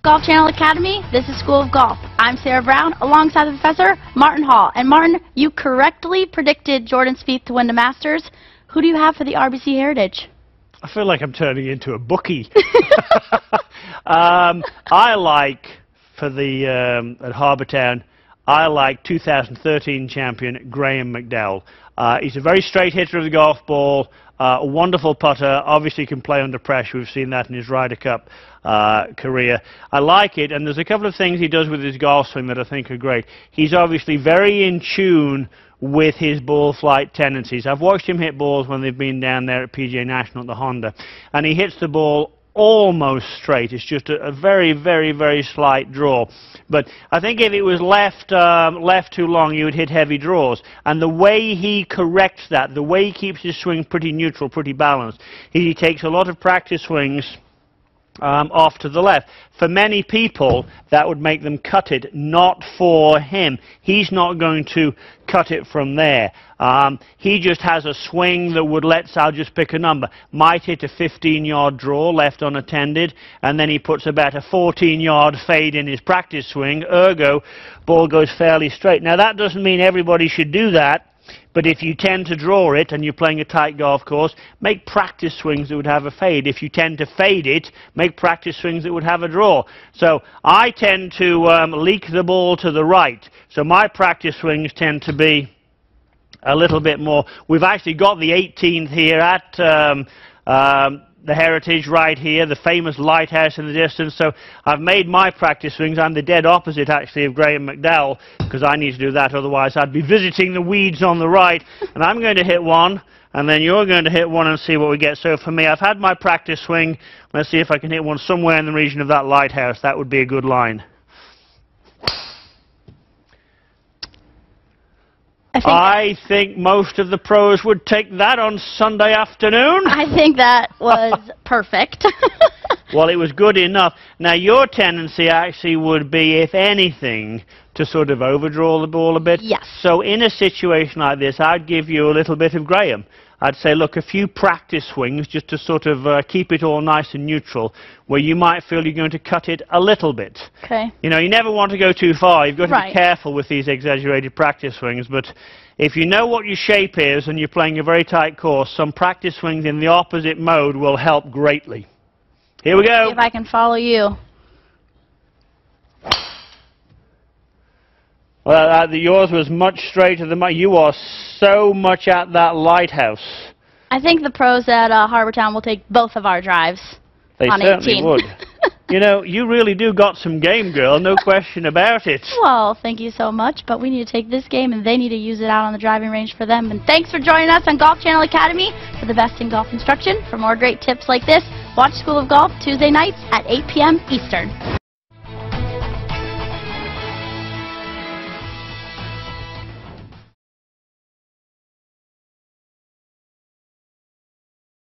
Golf Channel Academy, this is School of Golf. I'm Sarah Brown, alongside the Professor, Martin Hall. And Martin, you correctly predicted Jordan Spieth to win the Masters. Who do you have for the RBC Heritage? I feel like I'm turning into a bookie. I like, for the at Harbour Town, I like 2013 champion Graeme McDowell. He's a very straight hitter of the golf ball, a wonderful putter, obviously can play under pressure. We've seen that in his Ryder Cup career. I like it, and there's a couple of things he does with his golf swing that I think are great. He's obviously very in tune with his ball flight tendencies. I've watched him hit balls when they've been down there at PGA National at the Honda, and he hits the ball almost straight. It's just a very, very, very slight draw. But I think if it was left too long, you would hit heavy draws. And the way he corrects that, the way he keeps his swing pretty neutral, pretty balanced, he takes a lot of practice swings off to the left. For many people, that would make them cut it. Not for him. He's not going to cut it from there. He just has a swing that would, I'll just pick a number, might hit a 15-yard draw left unattended, and then he puts about a 14-yard fade in his practice swing, ergo, ball goes fairly straight. Now, that doesn't mean everybody should do that. But if you tend to draw it and you're playing a tight golf course, make practice swings that would have a fade. If you tend to fade it, make practice swings that would have a draw. So I tend to leak the ball to the right. So my practice swings tend to be a little bit more. We've actually got the 18th here at the Heritage right here, the famous lighthouse in the distance. So I've made my practice swings. I'm the dead opposite, actually, of Graeme McDowell, because I need to do that, otherwise I'd be visiting the weeds on the right. And I'm going to hit one, and then you're going to hit one and see what we get. So for me, I've had my practice swing. Let's see if I can hit one somewhere in the region of that lighthouse. That would be a good line. I think most of the pros would take that on Sunday afternoon. I think that was perfect. Well, it was good enough. Now, your tendency actually would be, if anything, to sort of overdraw the ball a bit. Yes. So in a situation like this, I'd give you a little bit of Graeme. I'd say, look, a few practice swings just to sort of keep it all nice and neutral, where you might feel you're going to cut it a little bit. Okay. You know, you never want to go too far. You've got to Right. be careful with these exaggerated practice swings. But if you know what your shape is and you're playing a very tight course, some practice swings in the opposite mode will help greatly. Here we go. See if I can follow you. Well, yours was much straighter than mine. You are so much at that lighthouse. I think the pros at Harbour Town will take both of our drives. They on certainly 18. would. You know, you really do got some game, girl, no question about it. Well, thank you so much, but we need to take this game and they need to use it out on the driving range for them. And thanks for joining us on Golf Channel Academy for the best in golf instruction. For more great tips like this, watch School of Golf Tuesday nights at 8 p.m. Eastern.